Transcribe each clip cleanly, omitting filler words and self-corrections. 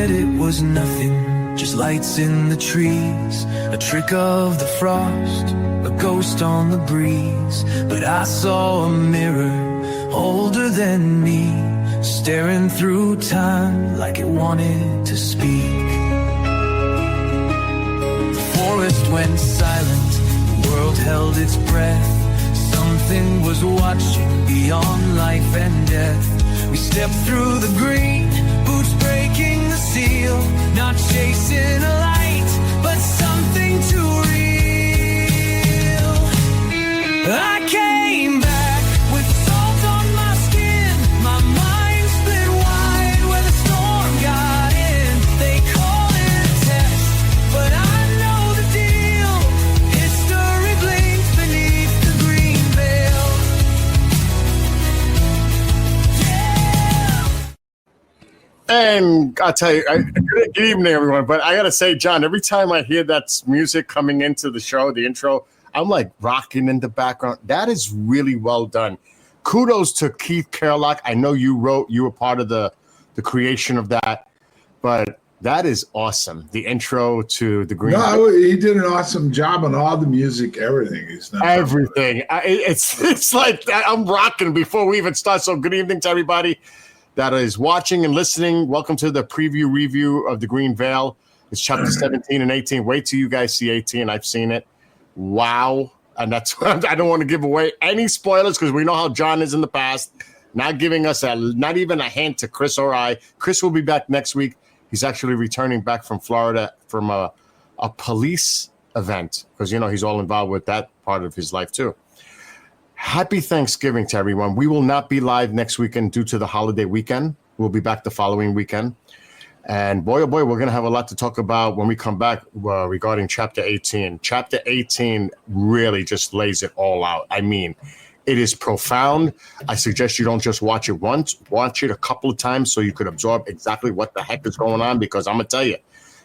said it was nothing, just lights in the trees, a trick of the frost, a ghost on the breeze. But I saw a mirror older than me, staring through time like it wanted to speak. The forest went silent, the world held its breath. Something was watching beyond life and death. We stepped through the green, boots breaking the seal, not chasing a light, but something too real. I came back with salt on my skin, my mind split wide where the storm got in. They call it a test, but I know the deal. History blinks beneath the green veil. And I'll tell you, good evening, everyone. But I got to say, John, every time I hear that music coming into the show, the intro, I'm like rocking in the background. That is really well done. Kudos to Keith Kerlock. I know you were part of the creation of that, but that is awesome. The intro to the Green. No, he did an awesome job on all the music, everything. Everything. It's like I'm rocking before we even start. So good evening to everybody that is watching and listening. Welcome to the preview review of The Green Veil. It's chapter 17 and 18. Wait till you guys see 18. I've seen it. Wow. And that's I don't want to give away any spoilers because we know how John is in the past. Not giving us not even a hint to Chris or I. Chris will be back next week. He's actually returning back from Florida from a police event because, he's all involved with that part of his life too. Happy Thanksgiving to everyone. We will not be live next weekend due to the holiday weekend. We'll be back the following weekend. And boy, oh boy, we're going to have a lot to talk about when we come back regarding Chapter 18. Chapter 18 really just lays it all out. I mean, it is profound. I suggest you don't just watch it once. Watch it a couple of times so you could absorb exactly what the heck is going on because I'm going to tell you,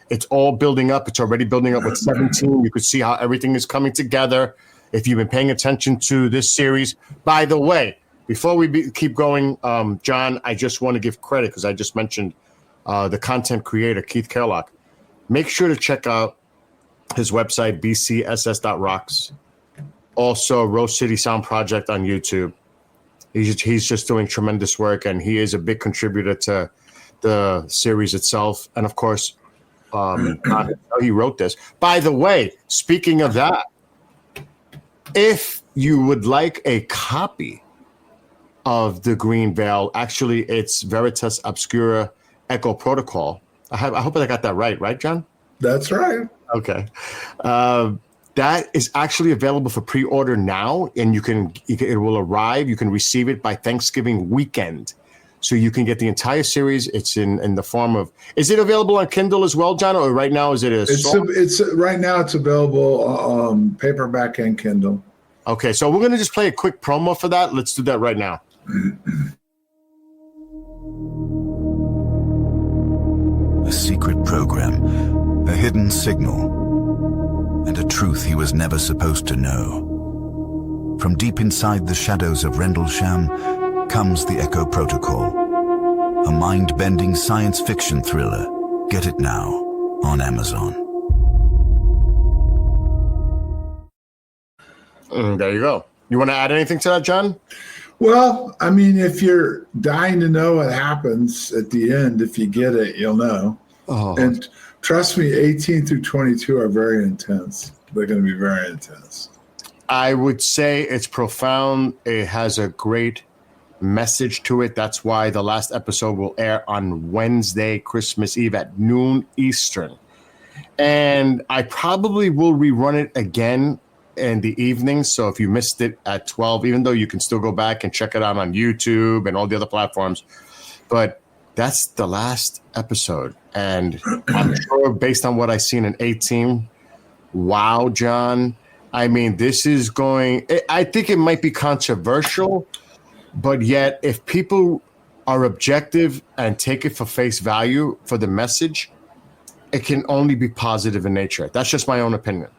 it's all building up. It's already building up with 17. You could see how everything is coming together. If you've been paying attention to this series, by the way, before we keep going, John, I just want to give credit because I just mentioned the content creator, Keith Kerlock. Make sure to check out his website, bcss.rocks. Also, Rose City Sound Project on YouTube. He's just doing tremendous work, and he is a big contributor to the series itself. And, of course, he wrote this. By the way, speaking of that, if you would like a copy of The Green Veil, actually, it's Veritas Obscura Echo Protocol. I hope I got that right, John? That's right. Okay. That is actually available for pre-order now, and it will arrive. You can receive it by Thanksgiving weekend. So you can get the entire series. It's in the form of. Is it available on Kindle as well, John? Or right now is it It's right now. It's available paperback and Kindle. Okay, so we're gonna just play a quick promo for that. Let's do that right now. A secret program, a hidden signal, and a truth he was never supposed to know. From deep inside the shadows of Rendlesham comes the Echo Protocol, a mind-bending science fiction thriller. Get it now on Amazon. There you go. You want to add anything to that, John? Well, I mean, if you're dying to know what happens at the end, if you get it, you'll know. Oh. And trust me, 18 through 22 are very intense. They're going to be very intense. I would say it's profound. It has a great message to it. That's why the last episode will air on Wednesday, Christmas Eve at noon Eastern. And I probably will rerun it again in the evening. So if you missed it at 12, even though you can still go back and check it out on YouTube and all the other platforms, but that's the last episode. And I'm sure based on what I've seen in 18, wow, John, I mean, this is I think it might be controversial, but yet if people are objective and take it for face value for the message, it can only be positive in nature. That's just my own opinion.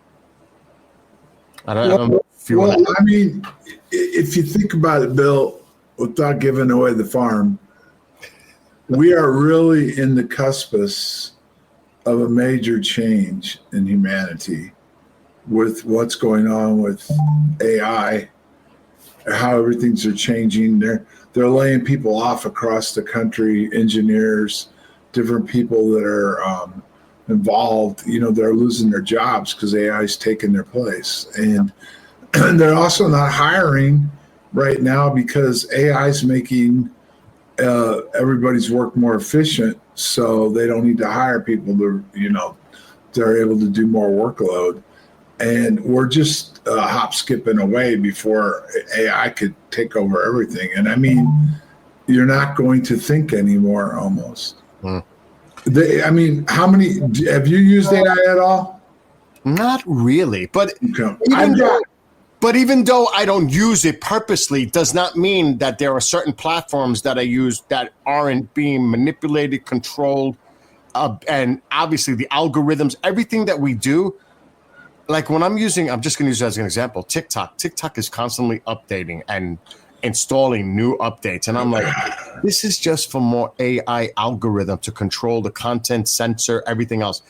I don't know if you want to. I mean, if you think about it, Bill, without giving away the farm, we are really in the cuspus of a major change in humanity with what's going on with AI, how everything's are changing. They're laying people off across the country, engineers, different people that are involved. They're losing their jobs because AI is taking their place, and they're also not hiring right now because AI is making everybody's work more efficient, so they don't need to hire people to, they're able to do more workload. And we're just hop skipping away before AI could take over everything. And I mean, you're not going to think anymore almost. How many, have you used AI at all? Not really, but Okay. even though I don't use it purposely, does not mean that there are certain platforms that I use that aren't being manipulated, controlled, and obviously the algorithms, everything that we do. Like when I'm just going to use it as an example, TikTok. TikTok is constantly updating and installing new updates. And I'm like, this is just for more AI algorithm to control the content, censor, everything else.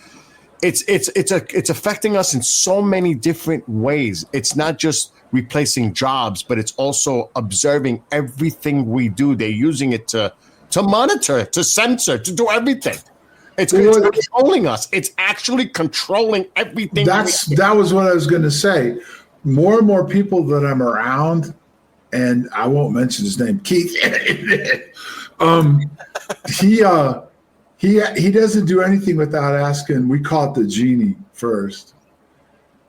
It's affecting us in so many different ways. It's not just replacing jobs, but it's also observing everything we do. They're using it to monitor, to censor, to do everything. It's controlling us. It's actually controlling everything. That was what I was going to say. More and more people that I'm around, and I won't mention his name, Keith. He doesn't do anything without asking. We call it the genie first.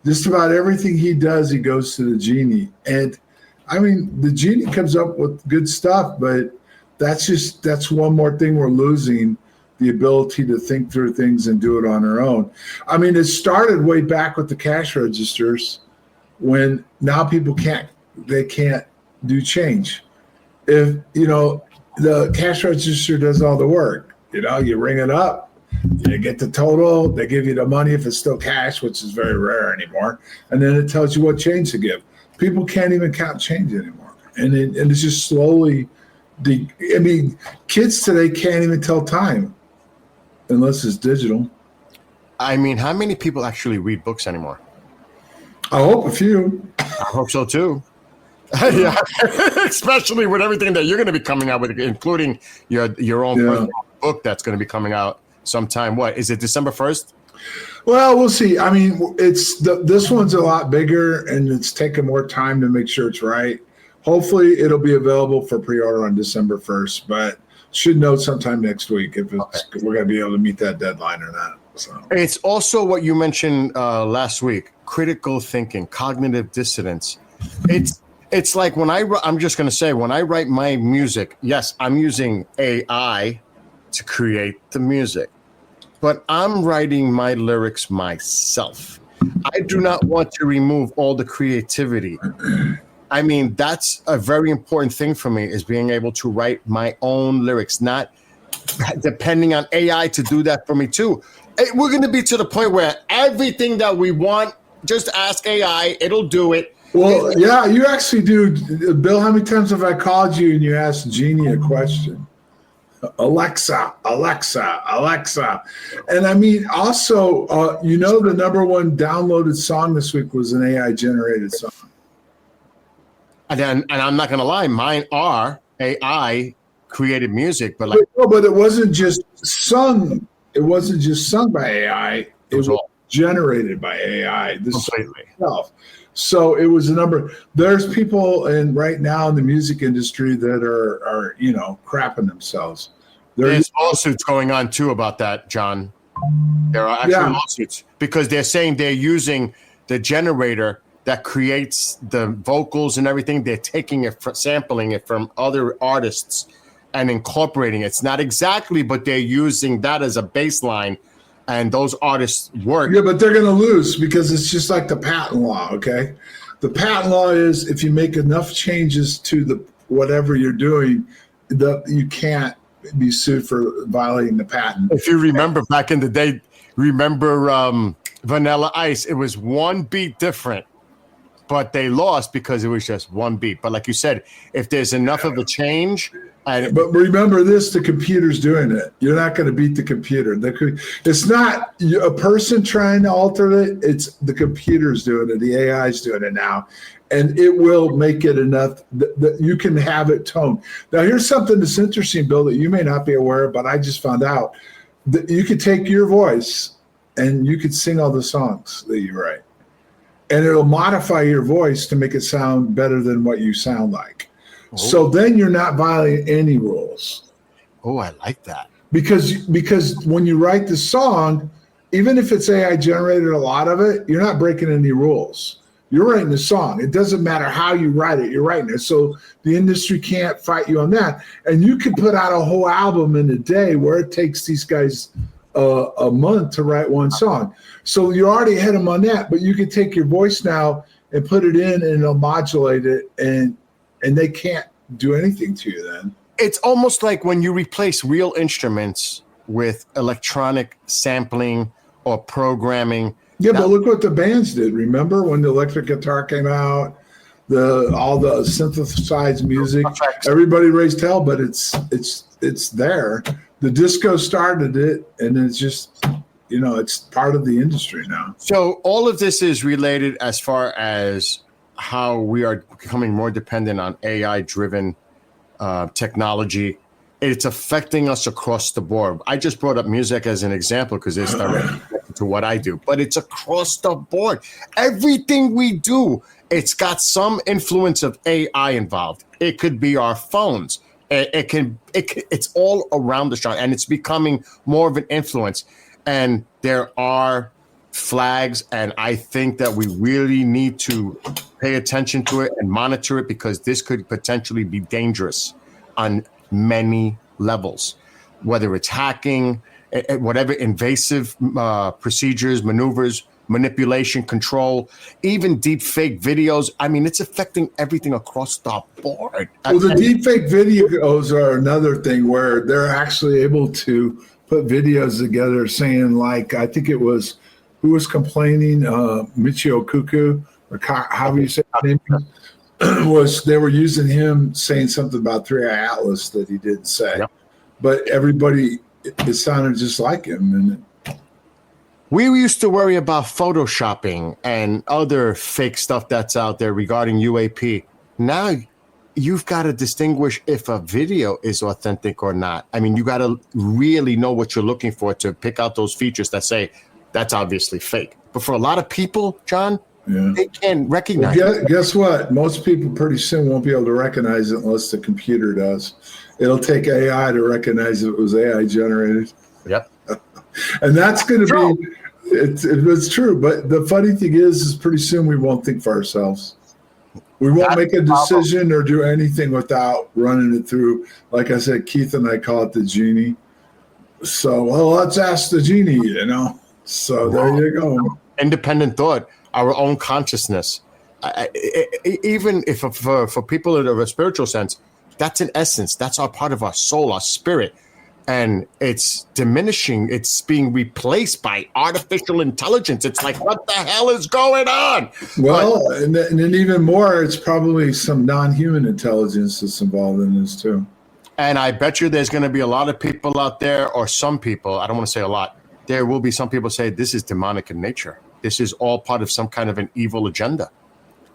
Just about everything he does, he goes to the genie. And I mean, the genie comes up with good stuff, but that's one more thing we're losing, the ability to think through things and do it on our own. I mean, it started way back with the cash registers, when now people can't do change. If, the cash register does all the work, you ring it up, you get the total, they give you the money if it's still cash, which is very rare anymore. And then it tells you what change to give. People can't even count change anymore. And it's just slowly, kids today can't even tell time unless it's digital. I mean, how many people actually read books anymore? I hope a few. I hope so too. Yeah, especially with everything that you're going to be coming out with, including your own personal book that's going to be coming out sometime. What is it, December 1st? Well, we'll see. I mean, this one's a lot bigger, and it's taking more time to make sure it's right. Hopefully, it'll be available for pre-order on December 1st, but should know sometime next week if we're going to be able to meet that deadline or not. So it's also what you mentioned last week: critical thinking, cognitive dissonance. It's like I'm just going to say, when I write my music, yes, I'm using AI to create the music, but I'm writing my lyrics myself. I do not want to remove all the creativity. I mean, that's a very important thing for me, is being able to write my own lyrics, not depending on AI to do that for me too. We're going to be to the point where everything that we want, just ask AI, it'll do it. Well, yeah, you actually do. Bill, how many times have I called you and you asked Jeannie a question? Alexa, Alexa, Alexa. And I mean, also, the number one downloaded song this week was an AI generated song. And I'm not going to lie, mine are AI created music, but but it wasn't just sung. It wasn't just sung by AI. It was generated by AI. Completely. So it was a number. There's people right now in the music industry that are crapping themselves. There's lawsuits going on too about that, John. There are actually lawsuits because they're saying they're using the generator that creates the vocals and everything. They're taking it, sampling it from other artists and incorporating it. It's not exactly, but they're using that as a baseline. And those artists work. Yeah, but they're going to lose because it's just like the patent law, okay? The patent law is if you make enough changes to the whatever you're doing, you can't be sued for violating the patent. If you remember back in the day, Vanilla Ice, it was one beat different, but they lost because it was just one beat. But like you said, if there's enough of a change, But remember this, the computer's doing it. You're not going to beat the computer. It's not a person trying to alter it. It's the computer's doing it. The AI's doing it now. And it will make it enough that you can have it toned. Now, here's something that's interesting, Bill, that you may not be aware of, but I just found out. That you could take your voice and you could sing all the songs that you write. And it'll modify your voice to make it sound better than what you sound like. So then you're not violating any rules. Oh, I like that. Because when you write the song, even if it's AI generated, a lot of it, you're not breaking any rules. You're writing the song. It doesn't matter how you write it, you're writing it. So the industry can't fight you on that. And you could put out a whole album in a day where it takes these guys a month to write one song. So you're already ahead of them on that, but you can take your voice now and put it in and it'll modulate it and they can't do anything to you then. It's almost like when you replace real instruments with electronic sampling or programming. Yeah, but look what the bands did. Remember when the electric guitar came out, all the synthesized music, everybody raised hell, but it's there. The disco started it, and it's just, it's part of the industry now. So all of this is related as far as how we are becoming more dependent on AI-driven technology. It's affecting us across the board. I just brought up music as an example because it's directly connected to what I do, but it's across the board. Everything we do, it's got some influence of AI involved. It could be our phones. It's all around the shop, and it's becoming more of an influence. And there are flags, and I think that we really need to pay attention to it and monitor it because this could potentially be dangerous on many levels, whether it's hacking, whatever invasive procedures, maneuvers, manipulation, control, even deep fake videos. I mean, it's affecting everything across the board. Well, the deep fake videos are another thing where they're actually able to put videos together saying, like, I think it was, who was complaining, Michio Kaku, or how do you say his name? Was they were using him saying something about 3i Atlas that he didn't say. Yep. But everybody, it sounded just like him. And we used to worry about photoshopping and other fake stuff that's out there regarding UAP. Now you've got to distinguish if a video is authentic or not. I mean, you got to really know what you're looking for to pick out those features that say that's obviously fake. But for a lot of people, John, they can't recognize it. Guess what? Most people pretty soon won't be able to recognize it unless the computer does. It'll take AI to recognize it was AI generated. Yep. And that's going to be, it's true. But the funny thing is pretty soon we won't think for ourselves. We won't make a decision or do anything without running it through. Like I said, Keith and I call it the genie. So, well, let's ask the genie, So there you go. Independent thought, our own consciousness. Even if for people in a spiritual sense, that's an essence. That's our part of our soul, our spirit. And it's diminishing. It's being replaced by artificial intelligence. It's like, what the hell is going on? Well, and then even more, it's probably some non-human intelligence that's involved in this too. And I bet you there's going to be a lot of people out there, or some people, I don't want to say a lot, there will be some people say this is demonic in nature. This is all part of some kind of an evil agenda.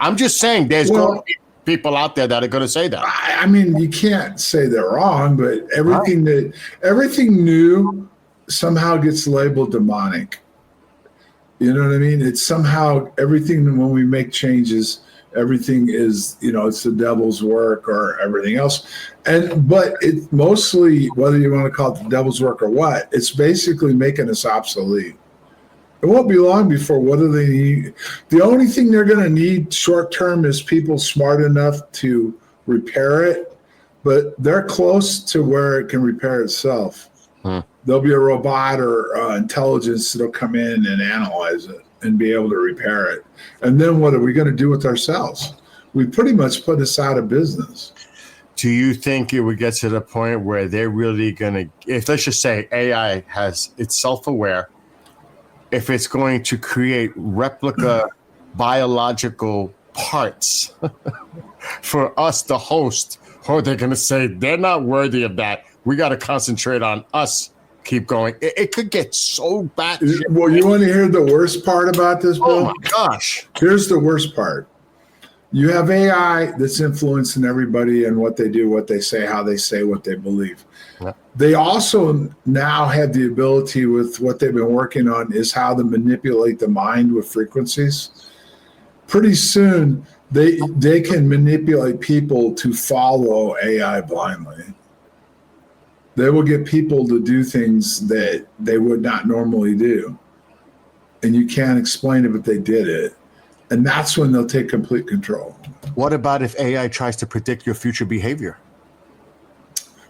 I'm just saying there's going to be people out there that are going to say that. I mean, you can't say they're wrong, but everything new somehow gets labeled demonic. You know what I mean? It's somehow everything, when we make changes, everything is, it's the devil's work or everything else. But it mostly, whether you want to call it the devil's work or what, it's basically making us obsolete. It won't be long before what do they need? The only thing they're going to need short term is people smart enough to repair it, but they're close to where it can repair itself. There'll be a robot or intelligence that'll come in and analyze it and be able to repair it. And then what are we going to do with ourselves? We pretty much put us out of business. Do you think it would get to the point where they're really going to, if let's just say AI it's self-aware, if it's going to create replica biological parts for us, the host, or they're going to say they're not worthy of that. We got to concentrate on us. Keep going. It could get so bad. Well, you want to hear the worst part about this, Bill? Oh my gosh. Here's the worst part. You have AI that's influencing everybody and what they do, what they say, how they say, what they believe. Yeah. They also now have the ability with what they've been working on is how to manipulate the mind with frequencies. Pretty soon, they can manipulate people to follow AI blindly. They will get people to do things that they would not normally do. And you can't explain it, but they did it. And that's when they'll take complete control. What about if AI tries to predict your future behavior?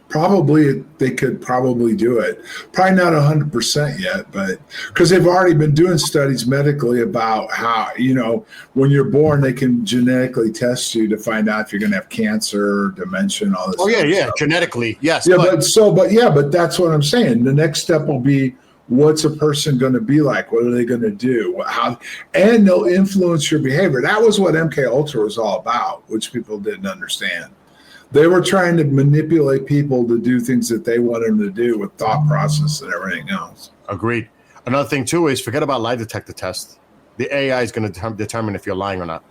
Probably, they could probably do it. Probably not 100% yet, but because they've already been doing studies medically about how, when you're born, they can genetically test you to find out if you're going to have cancer, dementia, and all this. Oh yeah, stuff. genetically, yes. Yeah, but that's what I'm saying. The next step will be, what's a person going to be like? What are they going to do? And they'll influence your behavior. That was what MK Ultra was all about, which people didn't understand. They were trying to manipulate people to do things that they wanted them to do with thought process and everything else. Agreed. Another thing too is forget about lie detector test. The AI is going to determine if you're lying or not.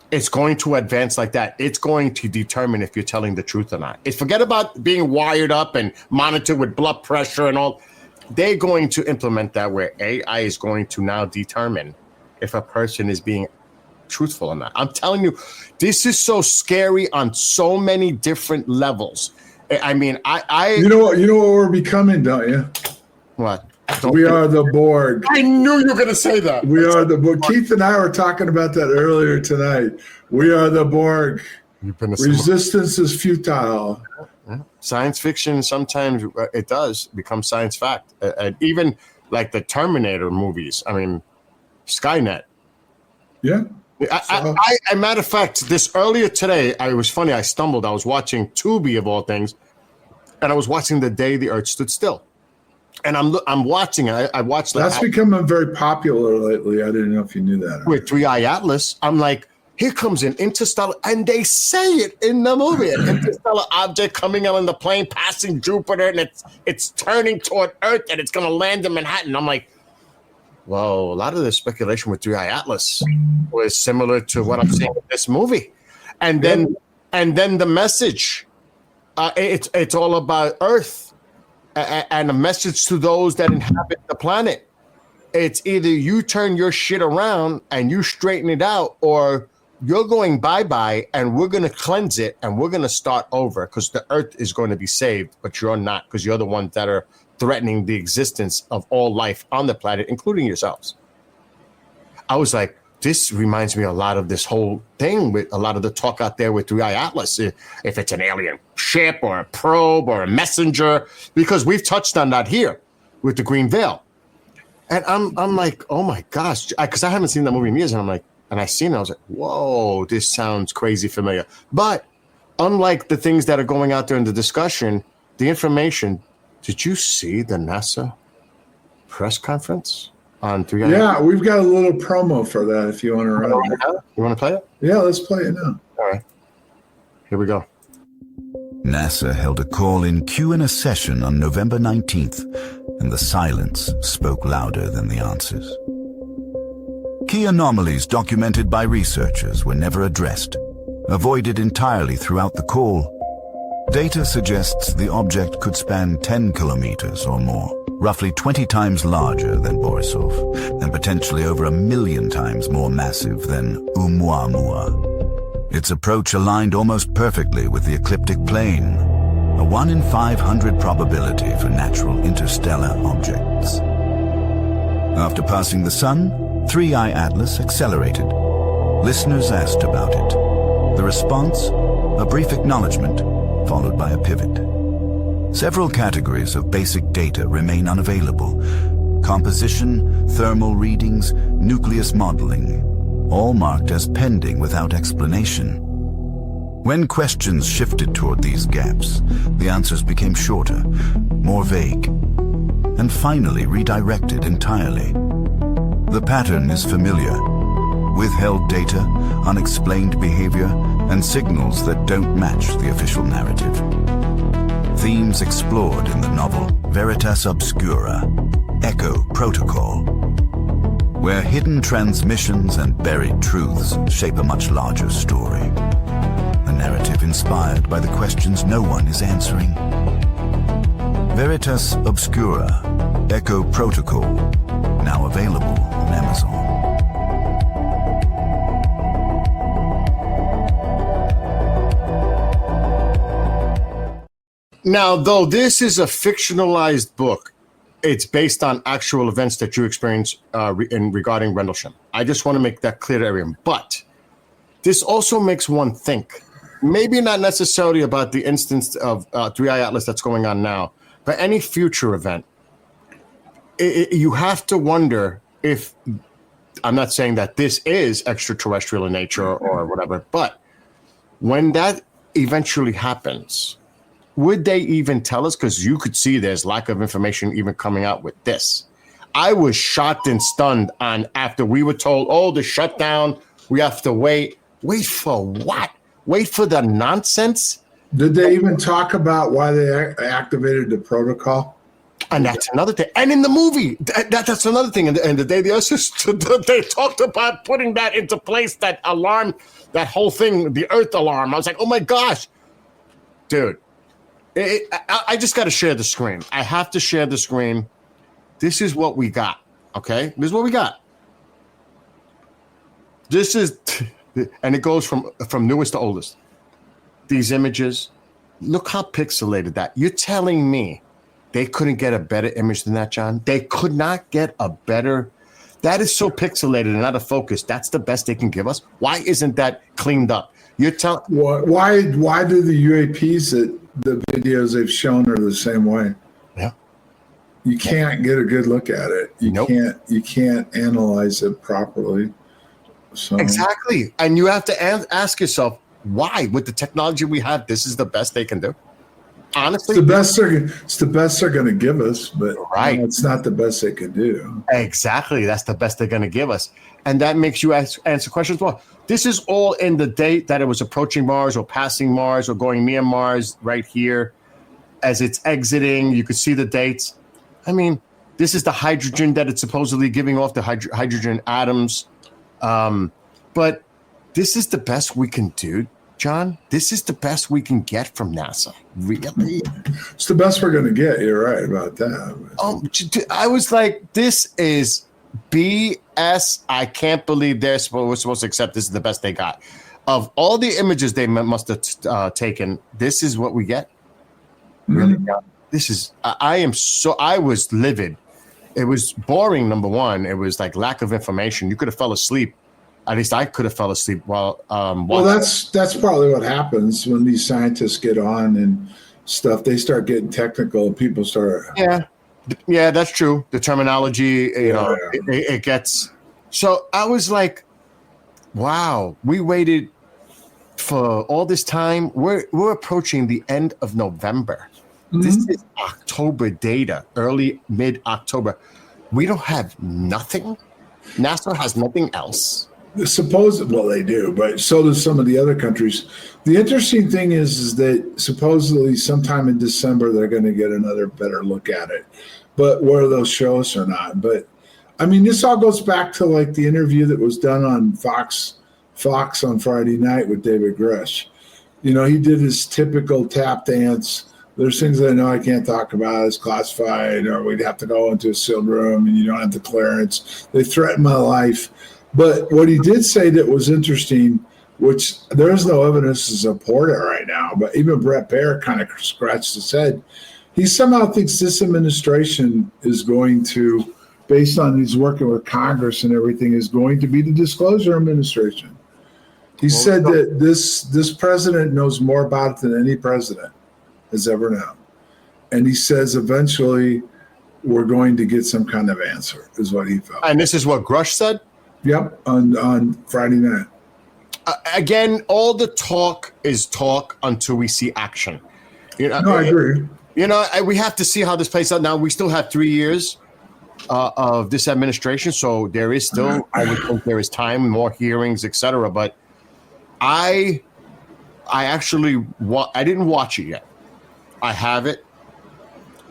It's going to advance like that. It's going to determine if you're telling the truth or not. Forget about being wired up and monitored with blood pressure and all. They're going to implement that where AI is going to now determine if a person is being truthful or not. I'm telling you, this is so scary on so many different levels. I mean, you know what we're becoming, don't you? What? We are the Borg. I knew you were going to say that. We are the Borg. Keith and I were talking about that earlier tonight. We are the Borg. Resistance is futile. Science fiction, sometimes it does become science fact. And even like the Terminator movies. I mean, Skynet. Yeah. A matter of fact, this earlier today, I stumbled. I was watching Tubi of all things, and I was watching The Day the Earth Stood Still. And I'm watching it. I watched that. That's becoming very popular lately. I didn't know if you knew that. With Three Eye Atlas, I'm like, here comes an interstellar, and they say it in the movie, an interstellar object coming out in the plane, passing Jupiter, and it's turning toward Earth, and it's going to land in Manhattan. I'm like, well, a lot of the speculation with Three Eye Atlas was similar to what I'm seeing in this movie, and then the message, it's all about Earth, and a message to those that inhabit the planet. It's either you turn your shit around and you straighten it out, or you're going bye-bye, and we're going to cleanse it, and we're going to start over because the Earth is going to be saved, but you're not, because you're the ones that are threatening the existence of all life on the planet, including yourselves. I was like, this reminds me a lot of this whole thing with a lot of the talk out there with Three Eye Atlas, if it's an alien ship or a probe or a messenger, because we've touched on that here with the Green Veil. And I'm like, oh my gosh, because I haven't seen that movie in years, and I'm like, and I seen it, I was like, whoa, this sounds crazy familiar. But unlike the things that are going out there in the discussion, the information. Did you see the NASA press conference on 3i? Yeah, we've got a little promo for that if you want to run it. You want to play it? Yeah, let's play it now. All right. Here we go. NASA held a call-in Q&A session on November 19th, and the silence spoke louder than the answers. Key anomalies documented by researchers were never addressed, avoided entirely throughout the call. Data suggests the object could span 10 kilometers or more, roughly 20 times larger than Borisov, and potentially over 1 million times more massive than Oumuamua. Its approach aligned almost perfectly with the ecliptic plane, a 1 in 500 probability for natural interstellar objects. After passing the Sun, 3i Atlas accelerated. Listeners asked about it. The response? A brief acknowledgement, followed by a pivot. Several categories of basic data remain unavailable. Composition, thermal readings, nucleus modeling, all marked as pending without explanation. When questions shifted toward these gaps, the answers became shorter, more vague, and finally redirected entirely. The pattern is familiar. withheld data, unexplained behavior, and signals that don't match the official narrative. Themes explored in the novel Veritas Obscura, Echo Protocol, where hidden transmissions and buried truths shape a much larger story. A narrative inspired by the questions no one is answering. Veritas Obscura, Echo Protocol, now available on Amazon. Now, though this is a fictionalized book, it's based on actual events that you experienced regarding Rendlesham. I just want to make that clear to everyone. But this also makes one think, maybe not necessarily about the instance of 3i Atlas that's going on now, but any future event. You have to wonder if, I'm not saying that this is extraterrestrial in nature or whatever, but when that eventually happens, would they even tell us? Because you could see there's lack of information even coming out with this. I was shocked and stunned after we were told, oh, the shutdown, we have to wait. Wait for what? Wait for the nonsense? Did they even talk about why they activated the protocol? And that's another thing. And in the movie, that's another thing. And the day they talked about putting that into place, that alarm, that whole thing, the Earth alarm. I was like, oh my gosh, dude. I just got to share the screen. I have to share the screen. This is what we got, okay? This is what we got. This is, and it goes from newest to oldest. These images, look how pixelated that. You're telling me they couldn't get a better image than that, John? They could not get a better. That is so pixelated and out of focus. That's the best they can give us. Why isn't that cleaned up? You're telling. Why do the UAPs that the videos they've shown are the same way? Yeah. You can't get a good look at it. You can't analyze it properly. So Exactly. And you have to ask yourself, why? With the technology we have, this is the best they can do. Honestly, it's the best they're going to give us, but right. It's not the best they could do. Exactly. That's the best they're going to give us. And that makes you answer questions. Well, this is all in the date that it was approaching Mars or passing Mars or going near Mars right here. As it's exiting, you could see the dates. I mean, this is the hydrogen that it's supposedly giving off, the hydrogen atoms. But this is the best we can do, John. This is the best we can get from NASA. Really? It's the best we're going to get. You're right about that. I was like, this is BS. I can't believe we're supposed to accept this is the best they got. Of all the images they must have taken, this is what we get. Really? This is, I was livid. It was boring, number one. It was like lack of information. You could have fell asleep. At least I could have fell asleep while well, that's probably what happens when these scientists get on and stuff. They start getting technical. People start. Yeah, that's true. The terminology, it gets. So I was like, wow, we waited for all this time. We're approaching the end of November. This is October data, early mid-October. We don't have nothing. NASA has nothing else. Well, they do, but so do some of the other countries. The interesting thing is that supposedly sometime in December they're going to get another better look at it, but where those show us or not. But I mean, this all goes back to like the interview that was done on Fox on Friday night with David Grush. You know, he did his typical tap dance. There's things that I know I can't talk about. It's classified, or we'd have to go into a sealed room, and you don't have the clearance. They threatened my life. But what he did say that was interesting, which there is no evidence to support it right now, but even Brett Baer kind of scratched his head. He somehow thinks this administration is going to, based on he's working with Congress and everything, is going to be the disclosure administration. He said that this president knows more about it than any president has ever known. And he says eventually we're going to get some kind of answer, is what he felt. And this is what Grush said? Yep, on Friday night. Again, all the talk is talk until we see action. You know, no, I agree. You know, we have to see how this plays out. Now, we still have 3 years. of this administration. So there is still, I would think there is time, more hearings, etc. But I actually, I didn't watch it yet. I have it.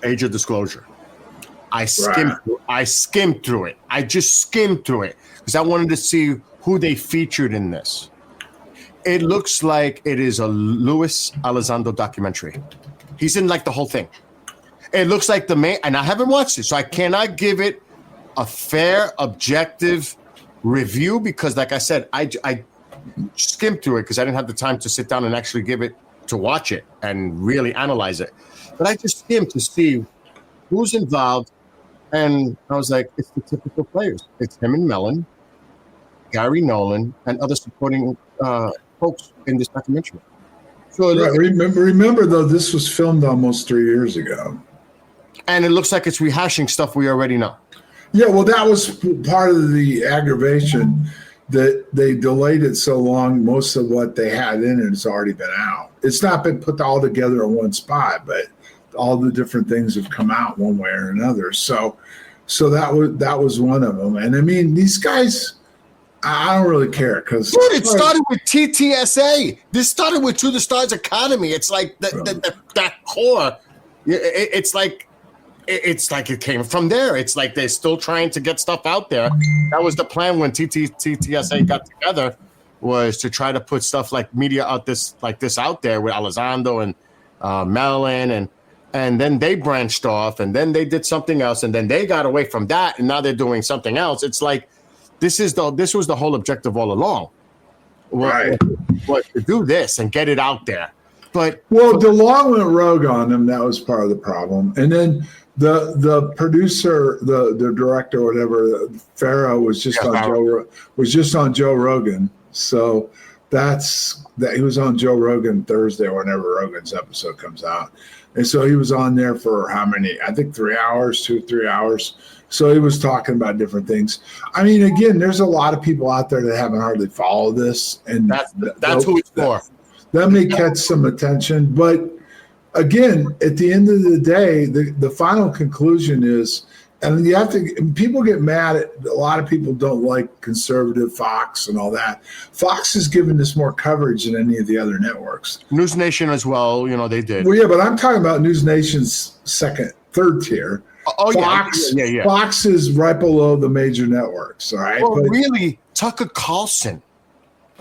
Age of disclosure. I skimmed through it. I just skimmed through it because I wanted to see who they featured in this. It looks like it is a Luis Elizondo documentary. He's in like the whole thing. It looks like the main, and I haven't watched it, so I cannot give it a fair, objective review because, like I said, I skimmed through it because I didn't have the time to sit down and actually watch it and really analyze it. But I just skimmed to see who's involved, and I was like, it's the typical players. It's him and Mellon, Gary Nolan, and other supporting folks in this documentary. So remember though, this was filmed almost 3 years ago. And it looks like it's rehashing stuff we already know. Yeah, well, that was part of the aggravation that they delayed it so long. Most of what they had in it has already been out. It's not been put all together in one spot, but all the different things have come out one way or another. So that was one of them. And I mean, these guys, I don't really care because it started with TTSA. This started with To the Stars Academy. It's like that core. It's like it came from there. It's like they're still trying to get stuff out there. That was the plan when TTSA got together, was to try to put stuff like media out there with Elizondo and Mellon, and then they branched off, and then they did something else, and then they got away from that, and now they're doing something else. It's like this was the whole objective all along. Right. What to do this and get it out there. But DeLong went rogue on them. That was part of the problem. And then the producer, the director, whatever, Farah was just on Joe Rogan. So he was on Joe Rogan Thursday or whenever Rogan's episode comes out. And so he was on there for how many? I think 3 hours, 2 or 3 hours. So he was talking about different things. I mean, again, there's a lot of people out there that haven't hardly followed this, and that's who it's for. That may catch some attention, but again, at the end of the day, the final conclusion is, and people get mad at, a lot of people don't like conservative Fox and all that. Fox has given this more coverage than any of the other networks. News Nation as well, they did. Well, yeah, but I'm talking about News Nation's third tier. Oh, Fox, yeah. Fox is right below the major networks, all right? Well, really, Tucker Carlson,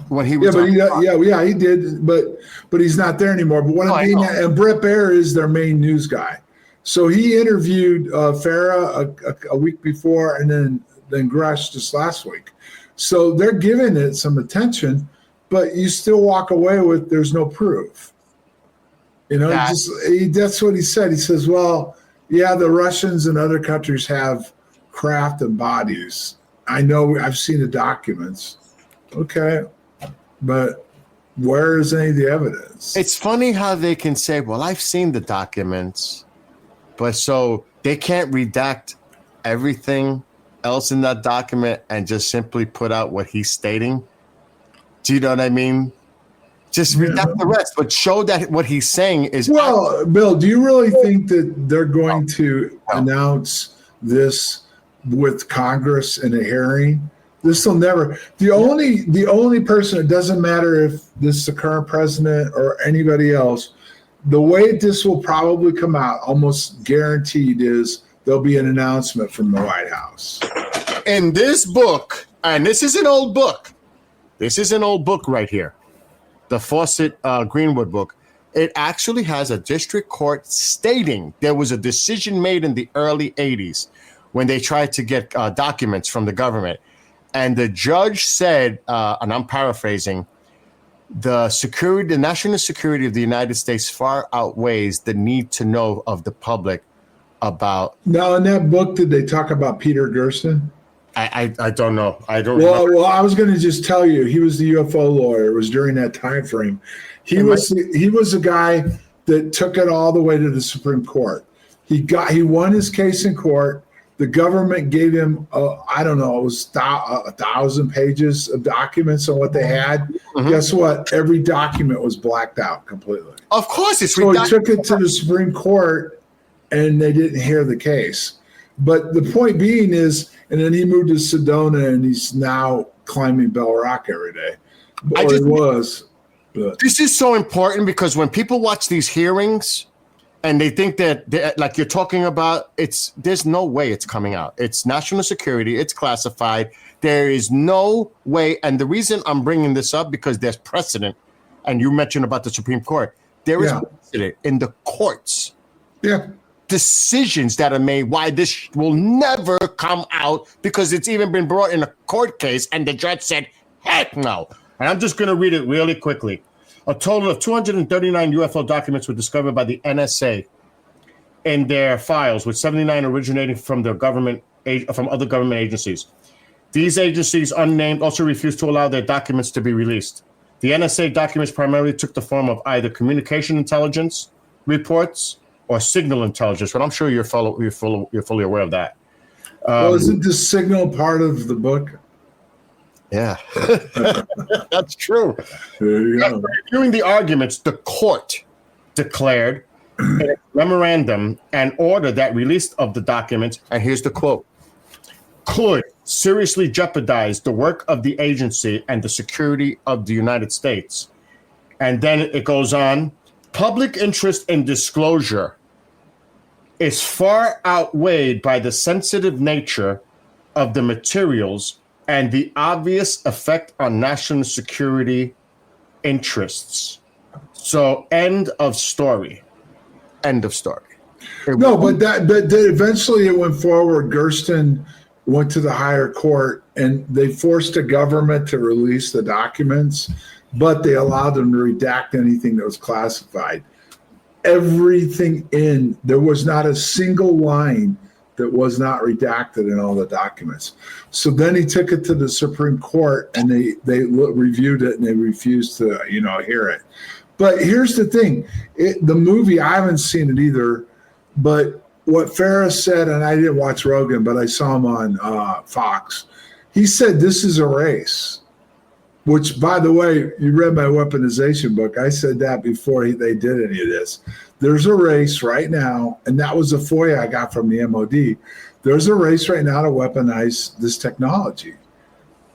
when he was he did, but he's not there anymore. But and Brett Baer is their main news guy. So he interviewed Farah a week before, and then Gresh just last week. So they're giving it some attention, but you still walk away with there's no proof. That's what he said. He says, well, yeah, the Russians and other countries have craft and bodies. I know, I've seen the documents. Okay, but where is any of the evidence? It's funny how they can say, well, I've seen the documents, but so they can't redact everything else in that document and just simply put out what he's stating. Do you know what I mean? Just redact the rest, but show that what he's saying is. Well, Bill, do you really think that they're going to announce this with Congress in a hearing? This will never. The only person, it doesn't matter if this is the current president or anybody else, the way this will probably come out, almost guaranteed, is there'll be an announcement from the White House. In this book, and this is an old book. This is an old book right here. The Fawcett Greenwood book. It actually has a district court stating there was a decision made in the early 80s when they tried to get documents from the government. And the judge said, and I'm paraphrasing, the national security of the United States far outweighs the need to know of the public about. Now, in that book, did they talk about Peter Gersten? I don't know. I don't. Well, I was going to just tell you, he was the UFO lawyer. It was during that time frame. He was a guy that took it all the way to the Supreme Court. He won his case in court. The government gave him, I don't know, it was 1,000 pages of documents on what they had. Mm-hmm. Guess what? Every document was blacked out completely. Of course, it's so he took it to the Supreme Court, and they didn't hear the case. But the point being is, and then he moved to Sedona, and he's now climbing Bell Rock every day. Or he was. But This is so important because when people watch these hearings and they think that, like you're talking about, there's no way it's coming out. It's national security. It's classified. There is no way. And the reason I'm bringing this up because there's precedent. And you mentioned about the Supreme Court. There is precedent in the courts. yeah. Decisions that are made why this will never come out because it's even been brought in a court case and the judge said, heck no. And I'm just going to read it really quickly. A total of 239 UFO documents were discovered by the NSA in their files, with 79 originating from from other government agencies. These agencies, unnamed, also refused to allow their documents to be released. The NSA documents primarily took the form of either communication intelligence reports or signal intelligence, but I'm sure you're fully aware of that. Well, isn't the signal part of the book? Yeah, that's true. There you go. During the arguments, the court declared in a memorandum an order that release of the documents, and here's the quote, could seriously jeopardize the work of the agency and the security of the United States. And then it goes on, public interest in disclosure is far outweighed by the sensitive nature of the materials and the obvious effect on national security interests. So end of story. End of story. No, but eventually it went forward. Gersten went to the higher court and they forced the government to release the documents, but they allowed them to redact anything that was classified. Everything there was not a single line that was not redacted in all the documents. So then he took it to the Supreme Court and they reviewed it and they refused to, hear it. But here's the thing, the movie, I haven't seen it either, but what Ferris said, and I didn't watch Rogan, but I saw him on Fox. He said, this is a race, which, by the way, you read my weaponization book. I said that before they did any of this. There's a race right now, and that was a FOIA I got from the MOD. There's a race right now to weaponize this technology.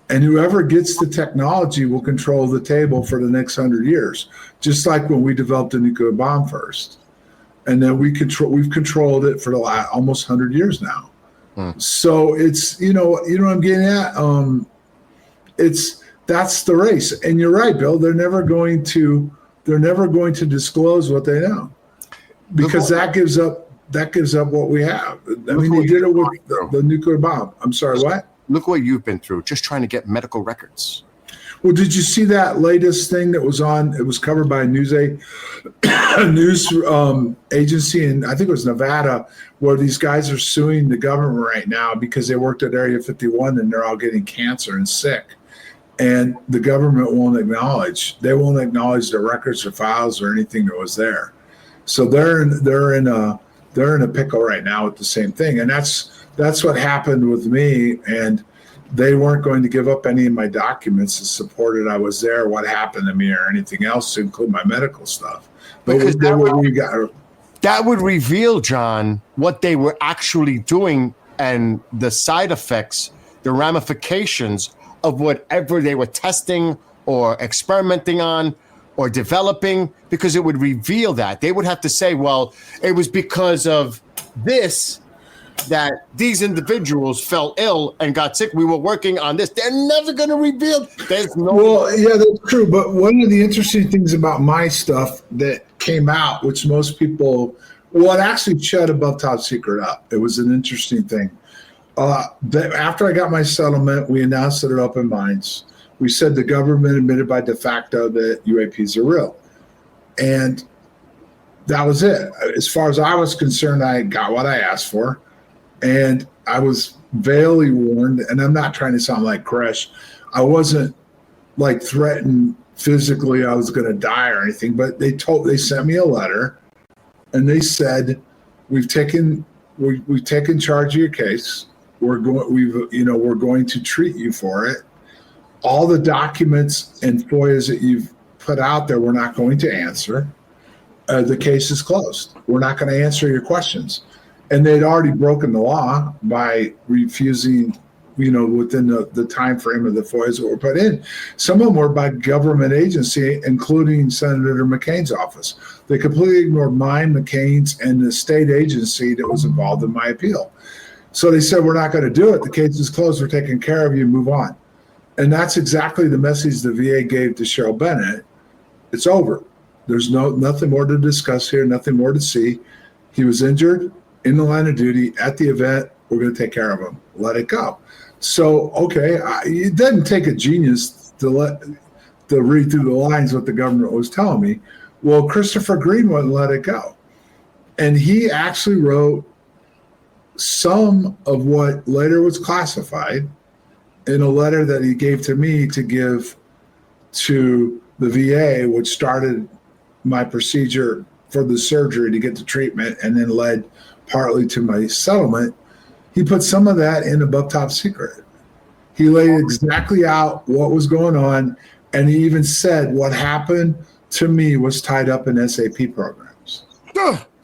And whoever gets the technology will control the table for the next 100 years, just like when we developed a nuclear bomb first. And then we've controlled it for the last almost 100 years now. So it's, you know what I'm getting at? That's the race. And you're right, Bill, they're never going to disclose what they know, because that gives up what we have. I mean, they did it with the nuclear bomb. I'm sorry, what? Look what you've been through, just trying to get medical records. Well, did you see that latest thing that was on? It was covered by a news agency, and I think it was Nevada, where these guys are suing the government right now because they worked at Area 51 and they're all getting cancer and sick, and the government won't acknowledge. They won't acknowledge the records or files or anything that was there. So they're in a pickle right now with the same thing, and that's what happened with me. And they weren't going to give up any of my documents that supported I was there, what happened to me, or anything else, to include my medical stuff. But that would reveal, John, what they were actually doing and the side effects, the ramifications of whatever they were testing or experimenting on or developing, because it would reveal that. They would have to say, well, it was because of this that these individuals fell ill and got sick. We were working on this. They're never going to reveal. There's no. Well, yeah, that's true. But one of the interesting things about my stuff that came out, which most people, well, it actually shut Above Top Secret up. It was an interesting thing. After I got my settlement, we announced it at Open Minds. We said the government admitted by de facto that UAPs are real. And that was it. As far as I was concerned, I got what I asked for. And I was veilingly warned, and I'm not trying to sound like Koresh. I wasn't like threatened physically I was going to die or anything, but they sent me a letter, and they said, we've taken charge of your case. We're going to treat you for it. All the documents and FOIAs that you've put out there, we're not going to answer. The case is closed. We're not going to answer your questions. and they'd already broken the law by refusing, within the time frame of the FOIAs that were put in. Some of them were by government agency, including Senator McCain's office. They completely ignored mine, McCain's, and the state agency that was involved in my appeal. So they said, we're not going to do it. The case is closed. We're taking care of you. Move on. And that's exactly the message the VA gave to Cheryl Bennett. It's over. There's nothing more to discuss here, nothing more to see. He was injured in the line of duty at the event. We're going to take care of him. Let it go. So, okay, it doesn't take a genius to read through the lines what the government was telling me. Well, Christopher Green wouldn't let it go. And he actually wrote some of what later was classified in a letter that he gave to me to give to the VA, which started my procedure for the surgery to get the treatment and then led partly to my settlement. He put some of that in above top secret. He laid exactly out what was going on, and he even said what happened to me was tied up in SAP programs.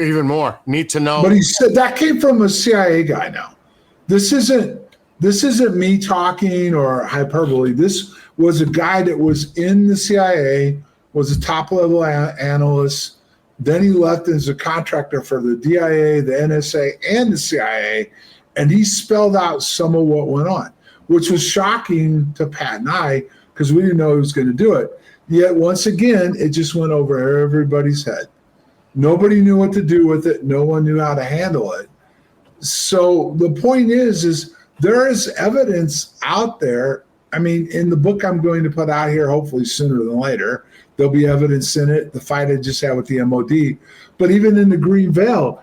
Even more. Need to know. But he said that came from a CIA guy now. This isn't me talking or hyperbole. This was a guy that was in the CIA, was a top-level analyst. Then he left as a contractor for the DIA, the NSA, and the CIA, and he spelled out some of what went on, which was shocking to Pat and I because we didn't know he was going to do it. Yet once again, it just went over everybody's head. Nobody knew what to do with it. No one knew how to handle it. So the point is there is evidence out there. I mean, in the book I'm going to put out here, hopefully sooner than later, there'll be evidence in it, the fight I just had with the MOD. But even in the Green Veil,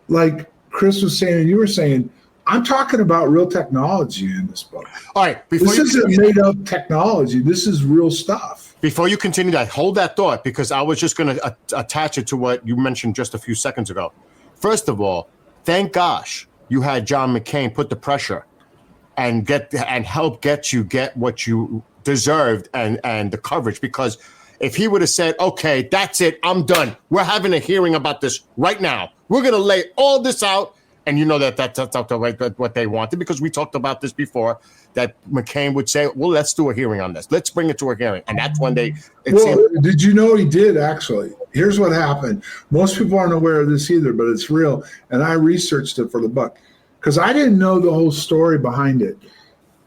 like Chris was saying and you were saying, I'm talking about real technology in this book. All right. This isn't made up technology. This is real stuff. Before you continue that, hold that thought, because I was just going to attach it to what you mentioned just a few seconds ago. First of all, thank gosh you had John McCain put the pressure and help get what you deserved and the coverage, because if he would have said, okay, that's it, I'm done. We're having a hearing about this right now. We're going to lay all this out. And you know that's what they wanted, because we talked about this before, that McCain would say, well, let's do a hearing on this. Let's bring it to a hearing. And that's when did you know he did, actually? Here's what happened. Most people aren't aware of this either, but it's real. And I researched it for the book because I didn't know the whole story behind it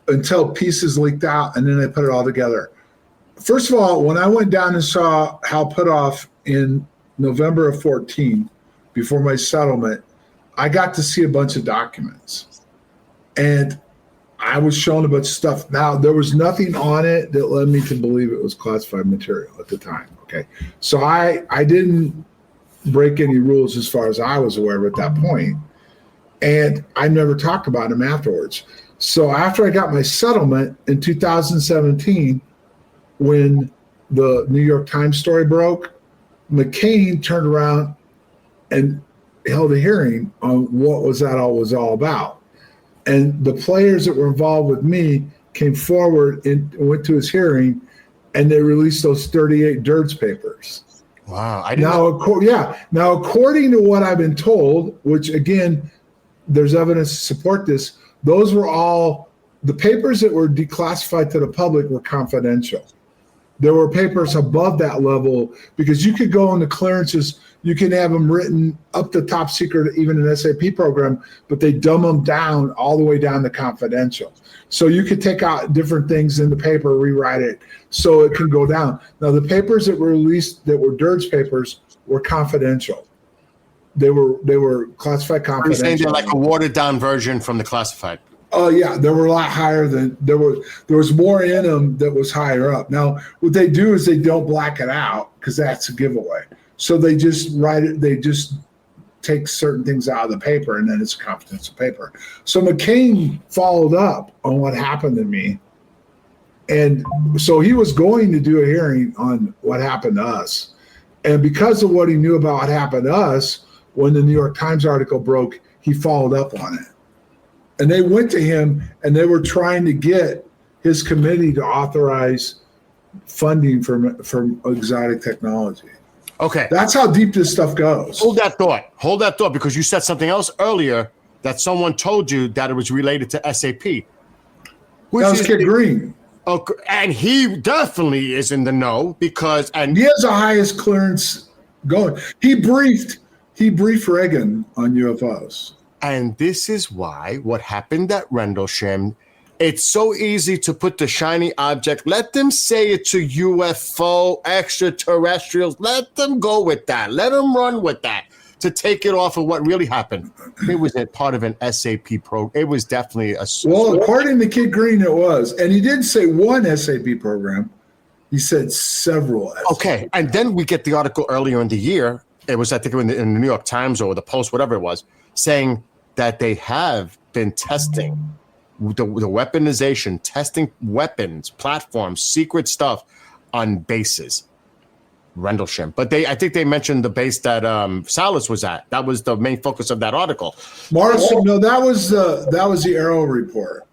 until pieces leaked out, and then I put it all together. First of all, when I went down and saw Hal Puthoff in November of 2014, before my settlement, I got to see a bunch of documents, and I was shown a bunch of stuff. Now, there was nothing on it that led me to believe it was classified material at the time. Okay. So I didn't break any rules as far as I was aware of at that point, and I never talked about him afterwards. So after I got my settlement in 2017, when the New York Times story broke, McCain turned around and held a hearing on what was all about. And the players that were involved with me came forward and went to his hearing, and they released those 38 DIRTS papers. Wow. Now, according to what I've been told, which again, there's evidence to support this, those were all, the papers that were declassified to the public were confidential. There were papers above that level, because you could go into clearances, you can have them written up to top secret, even an SAP program, but they dumb them down all the way down to confidential. So you could take out different things in the paper, rewrite it, so it can go down. Now, the papers that were released that were DIRTS papers were confidential. They were classified confidential. You're saying they're like a watered down version from the classified. Oh yeah, they were a lot higher than there was more in them that was higher up. Now, what they do is they don't black it out, because that's a giveaway. So they just write it. They just take certain things out of the paper, and then it's a confidential paper. So McCain followed up on what happened to me, and so he was going to do a hearing on what happened to us. And because of what he knew about what happened to us, when the New York Times article broke, he followed up on it. And they went to him, and they were trying to get his committee to authorize funding for exotic technology. Okay. That's how deep this stuff goes. Hold that thought. Hold that thought, because you said something else earlier that someone told you that it was related to SAP. Which That was is Kid Green. Okay, and he definitely is in the know because He has the highest clearance going. He briefed Reagan on UFOs. And this is why what happened at Rendlesham, it's so easy to put the shiny object. Let them say it's a UFO, extraterrestrials. Let them go with that. Let them run with that to take it off of what really happened. It was a part of an SAP program. It was definitely a... Well, according to Kid Green, it was. And he didn't say one SAP program. He said several. Okay, and then we get the article earlier in the year. It was, I think, in the New York Times or the Post, whatever it was, saying that they have been testing the weaponization, testing weapons, platforms, secret stuff on bases, Rendlesham. But I think they mentioned the base that Salas was at. That was the main focus of that article. Morrison, no, that was the Arrow report.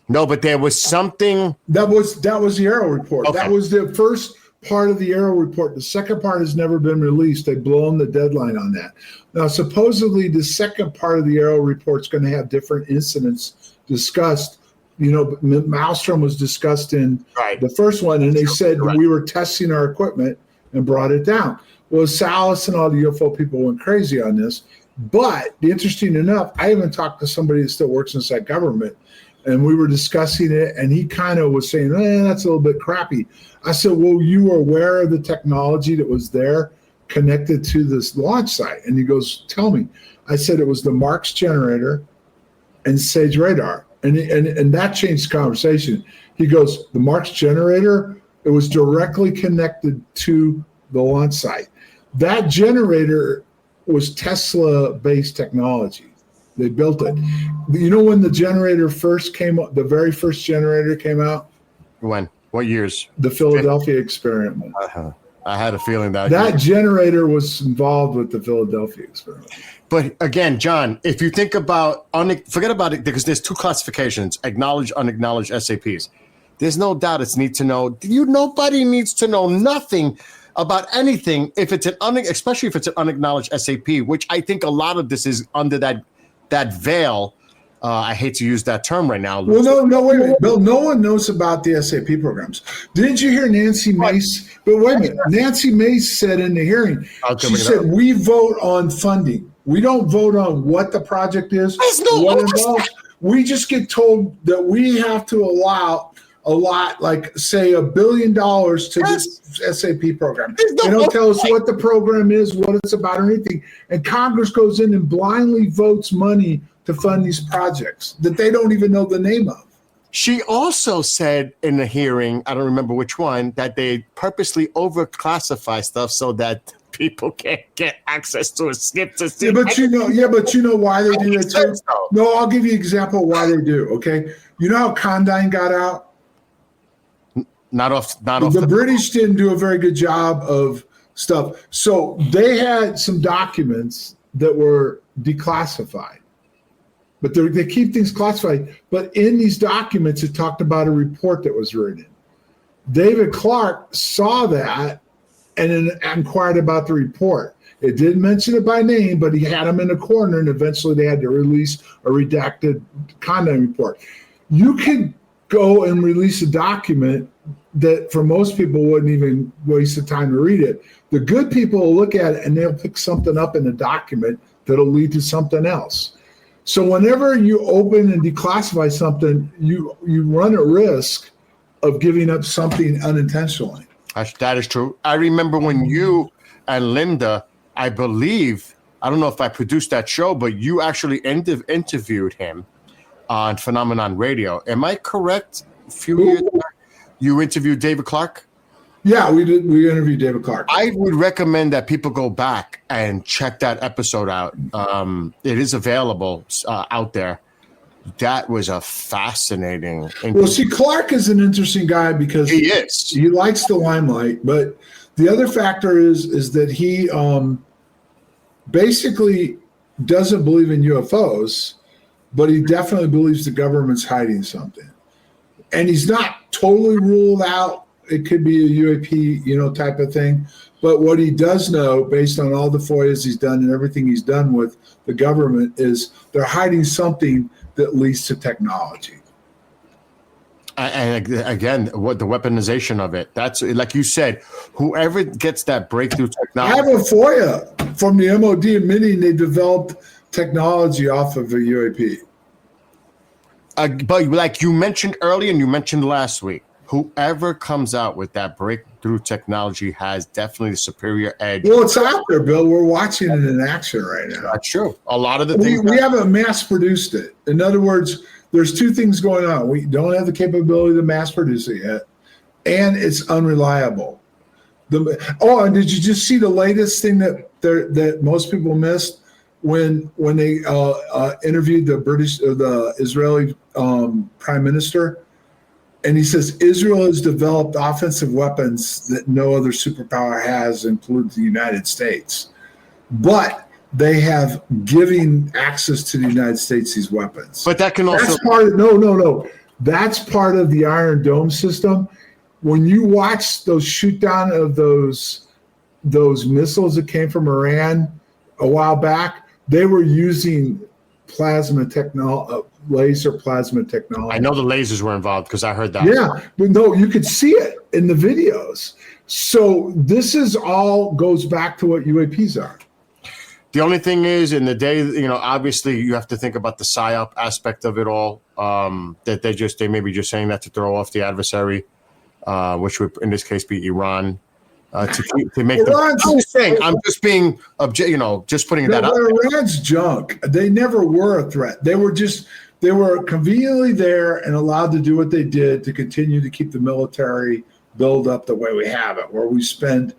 No, but there was something. That was the Arrow report. Okay. That was the first part of the Arrow report. The second part has never been released. They've blown the deadline on that. Now, supposedly, the second part of the Arrow report is going to have different incidents discussed. You know, Maelstrom was discussed in the first one, and they said we were testing our equipment and brought it down. Well, Salas and all the UFO people went crazy on this. But interesting enough, I haven't talked to somebody that still works inside government, and we were discussing it, and he kind of was saying, that's a little bit crappy. I said, well, you were aware of the technology that was there connected to this launch site? And he goes, tell me. I said it was the Marks generator and Sage radar. And that changed the conversation. He goes, the Marks generator, it was directly connected to the launch site. That generator was Tesla-based technology. They built it. You know when the generator first came up, the very first generator came out? When? What years? The Philadelphia experiment. I had a feeling that generator was involved with the Philadelphia experiment. But again, John, if you think about, forget about it, because there's two classifications, acknowledged, unacknowledged SAPs. There's no doubt it's need to know. Nobody needs to know nothing about anything if it's especially if it's an unacknowledged SAP, which I think a lot of this is under that veil. I hate to use that term right now. Well, no, wait a minute, Bill. No one knows about the SAP programs. Didn't you hear Nancy Mace? But wait a minute. Nancy Mace said in the hearing, she said, we vote on funding. We don't vote on what the project is, what involves. We just get told that we have to allow a lot, like say $1 billion to this SAP program. They don't tell us what the program is, what it's about, or anything. And Congress goes in and blindly votes money to fund these projects that they don't even know the name of. She also said in the hearing, I don't remember which one, that they purposely overclassify stuff so that people can't get access to a snip to see. But you know why they do that too? No, I'll give you an example of why they do. Okay, you know how Condign got out? Not off. The British didn't do a very good job of stuff, so they had some documents that were declassified. But they keep things classified. But in these documents, it talked about a report that was written. David Clark saw that and then inquired about the report. It didn't mention it by name, but he had them in a corner, and eventually they had to release a redacted content report. You could go and release a document that for most people wouldn't even waste the time to read it. The good people will look at it and they'll pick something up in the document that'll lead to something else. So whenever you open and declassify something, you run a risk of giving up something unintentionally. That is true. I remember when you and Linda, I believe, I don't know if I produced that show, but you actually interviewed him on Phenomenon Radio. Am I correct? A few years back, you interviewed David Clark? Yeah, we did. We interviewed David Clark. I would recommend that people go back and check that episode out. It is available out there. That was a fascinating. Well, see, Clark is an interesting guy because he is. He likes the limelight, but the other factor is that he basically doesn't believe in UFOs, but he definitely believes the government's hiding something, and he's not totally ruled out. It could be a UAP, type of thing, But what he does know, based on all the FOIAs he's done and everything he's done with the government, is they're hiding something that leads to technology. And again, what the weaponization of it. That's like you said, whoever gets that breakthrough I have technology. a FOIA from the MOD admitting they developed technology off of a UAP. But like you mentioned earlier and you mentioned last week, whoever comes out with that breakthrough technology has definitely the superior edge. Well, it's out there, Bill. We're watching it in action right now. That's true. A lot of the We, things. we haven't mass produced it. In other words, there's two things going on. We don't have the capability to mass produce it yet, and it's unreliable. And did you just see the latest thing that most people missed when they interviewed the Israeli prime minister? And he says Israel has developed offensive weapons that no other superpower has, including the United States. But they have giving access to the United States these weapons. But that can also. That's part of no. That's part of the Iron Dome system. When you watch those shoot down of those missiles that came from Iran a while back, they were using laser plasma technology. I know the lasers were involved because I heard that. Yeah, but no, you could see it in the videos. So this is all goes back to what UAPs are. The only thing is, in the day, obviously you have to think about the PSYOP aspect of it all. That they may be just saying that to throw off the adversary, which would in this case be Iran, to make them. I'm just being just putting that out. Iran's junk. They never were a threat. They were conveniently there and allowed to do what they did to continue to keep the military build up the way we have it, where we spend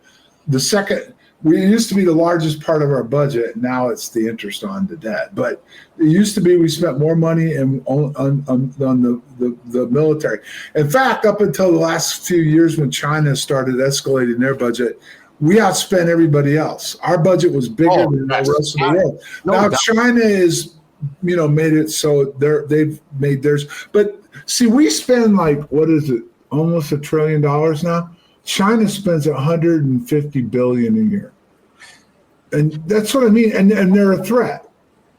we used to be the largest part of our budget. Now it's the interest on the debt. But it used to be we spent more money on the military. In fact, up until the last few years when China started escalating their budget, we outspent everybody else. Our budget was bigger than the rest of the world. Now China is, made it so they've made theirs. But see, we spend almost $1 trillion now. China spends $150 billion a year, and that's what I mean. And they're a threat.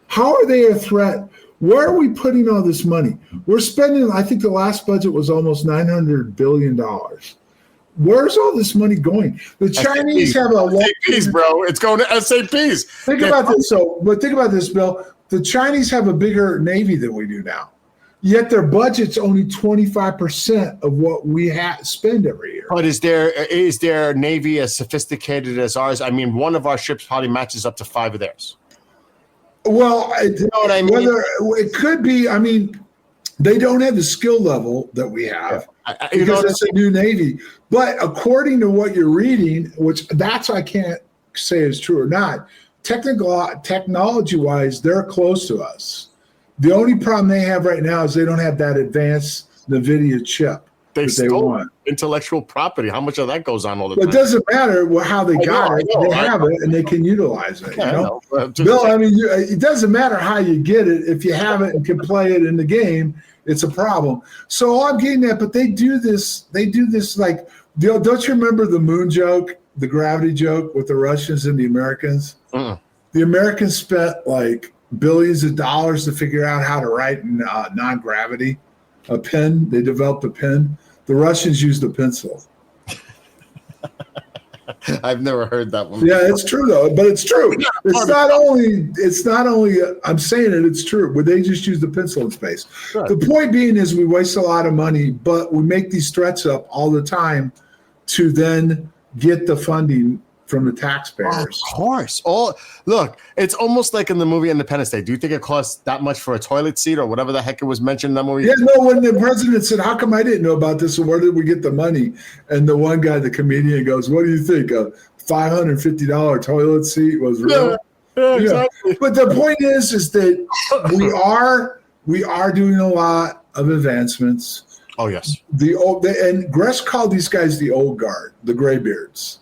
How are they a threat? Where are we putting all this money? We're spending. I think the last budget was almost $900 billion. Where's all this money going? The Chinese have a SAPs, bro. It's going to SAPs. Think about this. But think about this, Bill. The Chinese have a bigger Navy than we do now. Yet their budget's only 25% of what we spend every year. But is their Navy as sophisticated as ours? I mean, one of our ships probably matches up to 5 of theirs. Well, you know what I mean? It could be. I mean, they don't have the skill level that we have because it's a new Navy. But according to what you're reading, which I can't say is true or not, technology-wise, they're close to us. The only problem they have right now is they don't have that advanced NVIDIA chip they stole want. Intellectual property. How much of that goes on all the time? It doesn't matter how they got it. They have it and they can utilize it. Bill, it doesn't matter how you get it. If you have it and can play it in the game, it's a problem. So all I'm getting at, but they do this like, don't you remember the moon joke, the gravity joke with the Russians and the Americans? The Americans spent billions of dollars to figure out how to write in non-gravity, a pen. They developed a pen. The Russians used a pencil. I've never heard that one. Yeah, it's true though, but it's true. It's not only. I'm saying it. It's true. But they just use the pencil in space. Sure. The point being is we waste a lot of money, but we make these threats up all the time to then get the funding from the taxpayers. Of course. Look, it's almost like in the movie Independence Day. Do you think it costs that much for a toilet seat or whatever the heck it was mentioned in that movie? Yeah, no, when the president said, how come I didn't know about this and where did we get the money? And the one guy, the comedian, goes, what do you think? A $550 toilet seat was real? Yeah, exactly. But the point is that we are doing a lot of advancements. Oh, yes. And Gress called these guys the old guard, the graybeards.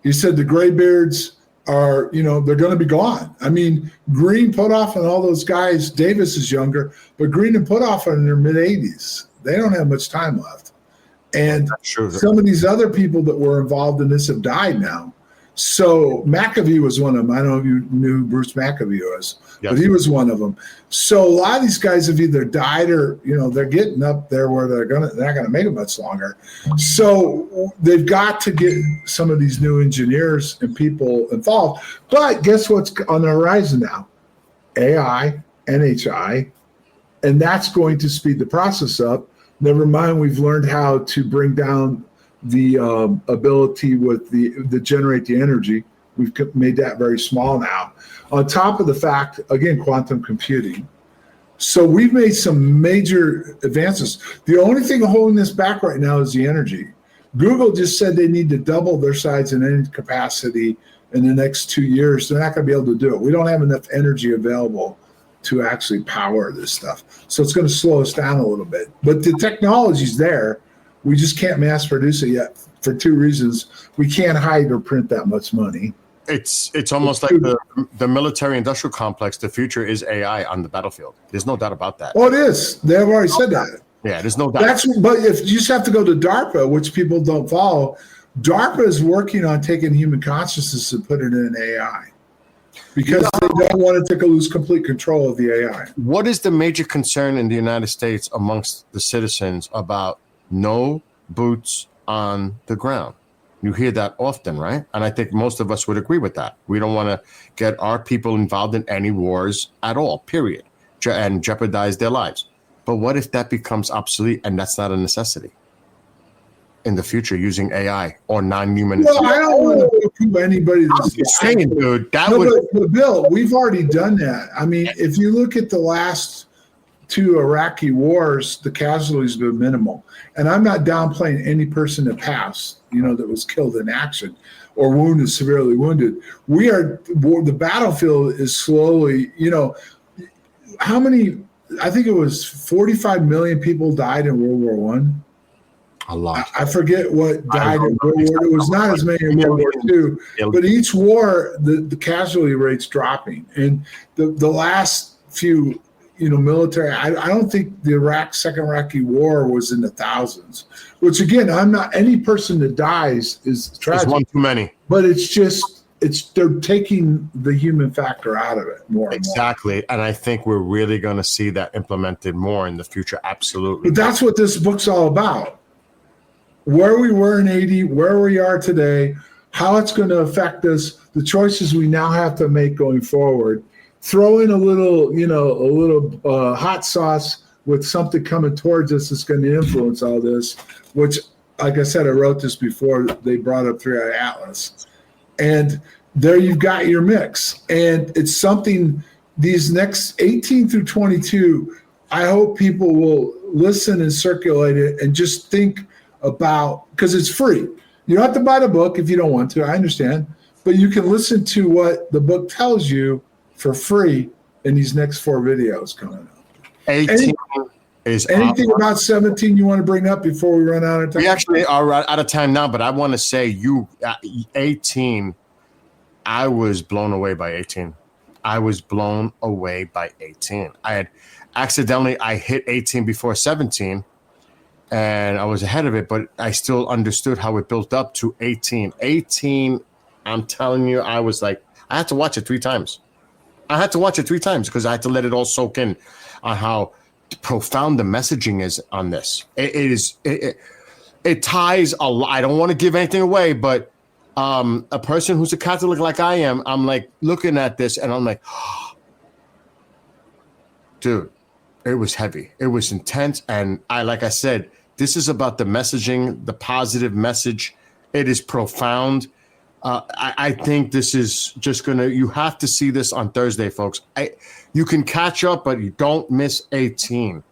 He said the graybeards are, they're going to be gone. I mean, Green, Puthoff, and all those guys, Davis is younger, but Green and Puthoff are in their mid-80s. They don't have much time left. And some of these other people that were involved in this have died now. So McAfee was one of them. I don't know if you knew who Bruce McAfee was, Yes. but he was one of them. So a lot of these guys have either died or, they're getting up there where they're not gonna make it much longer. So they've got to get some of these new engineers and people involved. But guess what's on the horizon now? AI, NHI, and that's going to speed the process up. Never mind, we've learned how to bring down the ability with the generate the energy. We've made that very small now. On top of the fact, again, quantum computing. So we've made some major advances. The only thing holding this back right now is the energy. Google just said they need to double their size and energy capacity in the next 2 years. They're not going to be able to do it. We don't have enough energy available to actually power this stuff. So it's going to slow us down a little bit. But the technology's there. We just can't mass produce it yet for two reasons. We can't hide or print that much money. It's almost like the military industrial complex. The future is AI on the battlefield. There's no doubt about that. Oh, it is. They've already said that. Yeah, there's no doubt. But if you just have to go to DARPA, which people don't follow, DARPA is working on taking human consciousness and putting it in AI because they don't want to lose complete control of the AI. What is the major concern in the United States amongst the citizens about no boots on the ground? You hear that often, right? And I think most of us would agree with that. We don't want to get our people involved in any wars at all, period, and jeopardize their lives. But what if that becomes obsolete and that's not a necessity in the future using AI or non-human? Well, I don't want to prove anybody I'm just saying, dude, that would. But Bill, we've already done that. I mean, if you look at the last 2 Iraqi wars, the casualties have been minimal. And I'm not downplaying any person that passed, that was killed in action or wounded, severely wounded. The battlefield is slowly, how many, I think it was 45 million people died in World War One. A lot. I forget what died in World War. It was not as many in World War II, but each war, the casualty rate's dropping. And the last few, military, I don't think the Second Iraqi War was in the thousands, which again, any person that dies is tragic. It's one too many. But they're taking the human factor out of it more and Exactly. And I think we're really going to see that implemented more in the future. Absolutely. But that's what this book's all about. Where we were in 80, where we are today, how it's going to affect us, the choices we now have to make going forward. Throw in a little hot sauce with something coming towards us that's going to influence all this, which, like I said, I wrote this before they brought up 3i Atlas. And there you've got your mix. And it's something these next 18 through 22, I hope people will listen and circulate it and just think about, because it's free. You don't have to buy the book if you don't want to, I understand, but you can listen to what the book tells you for free in these next 4 videos coming up. 18 is anything about 17 you want to bring up before we run out of time? We actually are out of time now, but I want to say 18, I was blown away by 18. I was blown away by 18. I hit 18 before 17, and I was ahead of it, but I still understood how it built up to 18. 18, I'm telling you, I was like, I had to watch it 3 times. Because I had to let it all soak in on how profound the messaging is on this. It ties a lot. I don't want to give anything away, but a person who's a Catholic like I am, I'm like looking at this and I'm like, dude, it was heavy. It was intense. And like I said, this is about the messaging, the positive message. It is profound. I think this is just you have to see this on Thursday, folks. You can catch up, but you don't miss 18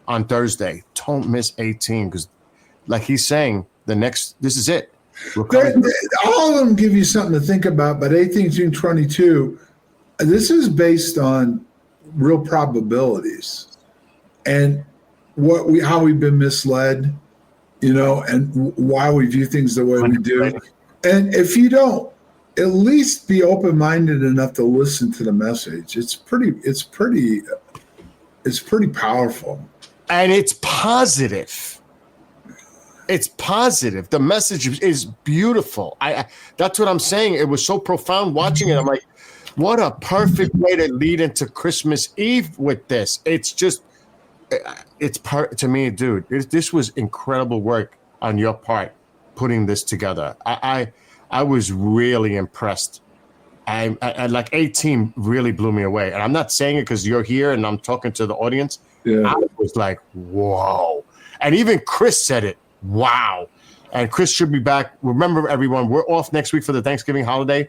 on Thursday. Don't miss 18 because, like he's saying, this is it. All of them give you something to think about, but 18 June 22, this is based on real probabilities and how we've been misled, and why we view things the way we do. And if you don't, at least be open-minded enough to listen to the message. It's pretty powerful. And it's positive. It's positive. The message is beautiful. That's what I'm saying. It was so profound watching it. I'm like, what a perfect way to lead into Christmas Eve with this. It's just, to me, dude, this was incredible work on your part putting this together. I was really impressed. I like 18 really blew me away. And I'm not saying it because you're here and I'm talking to the audience. Yeah. I was like, whoa. And even Chris said it. Wow. And Chris should be back. Remember, everyone, we're off next week for the Thanksgiving holiday.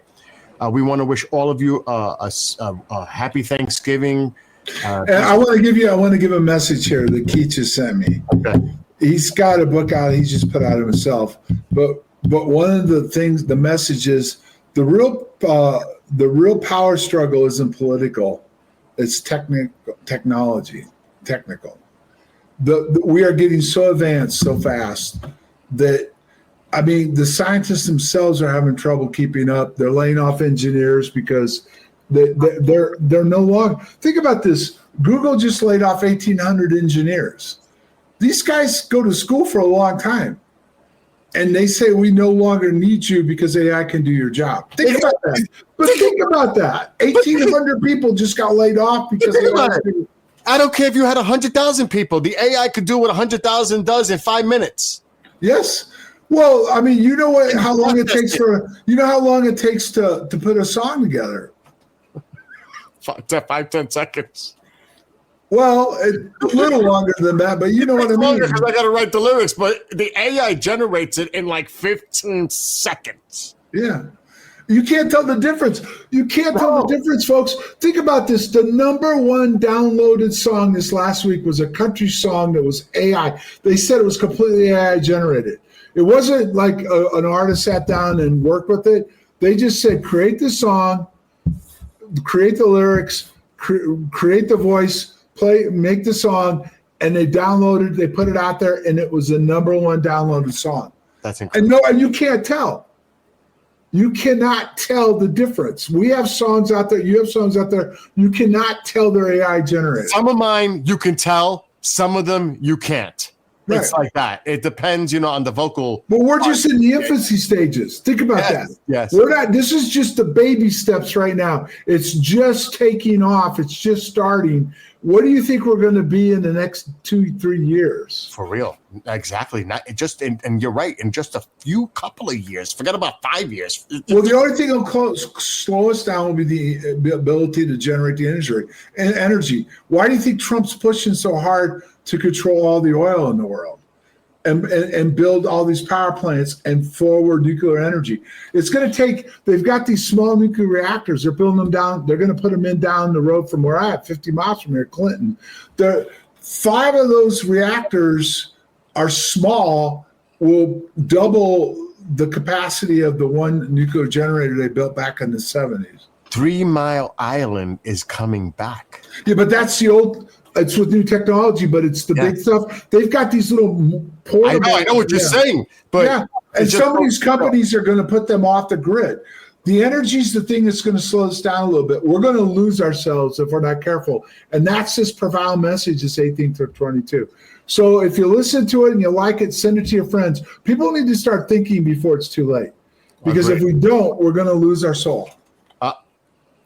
We want to wish all of you a happy Thanksgiving. And I want to give a message here that Keith just sent me. Okay. He's got a book out. He just put out himself. But one of the things, the message is the real power struggle isn't political. It's technical. We are getting so advanced so fast that, I mean, the scientists themselves are having trouble keeping up. They're laying off engineers because they're no longer. Think about this. Google just laid off 1,800 engineers. These guys go to school for a long time, and they say we no longer need you because AI can do your job. Think about that. But think about that. 1,800 people just got laid off because I don't care if you had 100,000 people. The AI could do what 100,000 does in 5 minutes. Yes. Well, I mean, you know how long it takes to put a song together. 5-10 seconds. Well, a little longer than that, but you know what I mean. Because I got to write the lyrics, but the AI generates it in like 15 seconds. Yeah. You can't tell the difference. You can't tell the difference, folks. Think about this. The #1 downloaded song this last week was a country song that was AI. They said it was completely AI generated. It wasn't like an artist sat down and worked with it. They just said, create the song, create the lyrics, create the voice, make the song, and they downloaded, they put it out there, and it was the #1 downloaded song. That's incredible. And you can't tell. You cannot tell the difference. We have songs out there. You have songs out there. You cannot tell they're AI generated. Some of mine you can tell. Some of them you can't. Right. It's like that. It depends, on the vocal. But we're just in the infancy stages. Think about that. Yes. We're not. This is just the baby steps right now. It's just taking off. It's just starting. What do you think we're going to be in the next 2-3 years? For real. Exactly. Not just, and you're right, in just a couple of years. Forget about 5 years. Well, the only thing that'll slow us down will be the ability to generate the energy. Why do you think Trump's pushing so hard to control all the oil in the world and build all these power plants and forward nuclear energy? It's going to take, they've got these small nuclear reactors. They're building them down. They're going to put them down the road from where I am, 50 miles from here, Clinton. 5 of those reactors are small, will double the capacity of the one nuclear generator they built back in the 70s. 3 Mile Island is coming back. Yeah, but that's the old. It's with new technology, but it's the big stuff. They've got these little portable. I know what you're saying, but and some of these companies are going to put them off the grid. The energy is the thing that's going to slow us down a little bit. We're going to lose ourselves if we're not careful, and that's this profound message. This 18 through 22. So if you listen to it and you like it, send it to your friends. People need to start thinking before it's too late, because if we don't, we're going to lose our soul.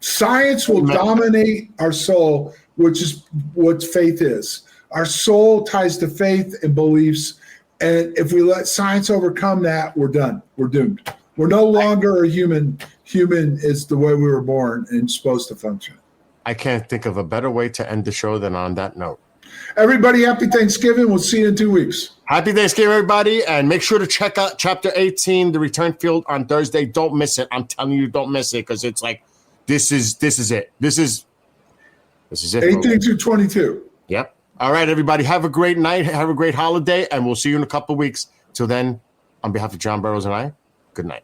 Science will dominate our soul, which is what faith is. Our soul ties to faith and beliefs. And if we let science overcome that, we're done. We're doomed. We're no longer a human. Human is the way we were born and supposed to function. I can't think of a better way to end the show than on that note. Everybody, happy Thanksgiving. We'll see you in 2 weeks. Happy Thanksgiving, everybody. And make sure to check out Chapter 18, The Return Field, on Thursday. Don't miss it. I'm telling you, don't miss it, because it's like, this is it. This is it. 18 through 22. Yep. All right, everybody. Have a great night. Have a great holiday, and we'll see you in a couple of weeks. Till then, on behalf of John Burroughs and I, good night.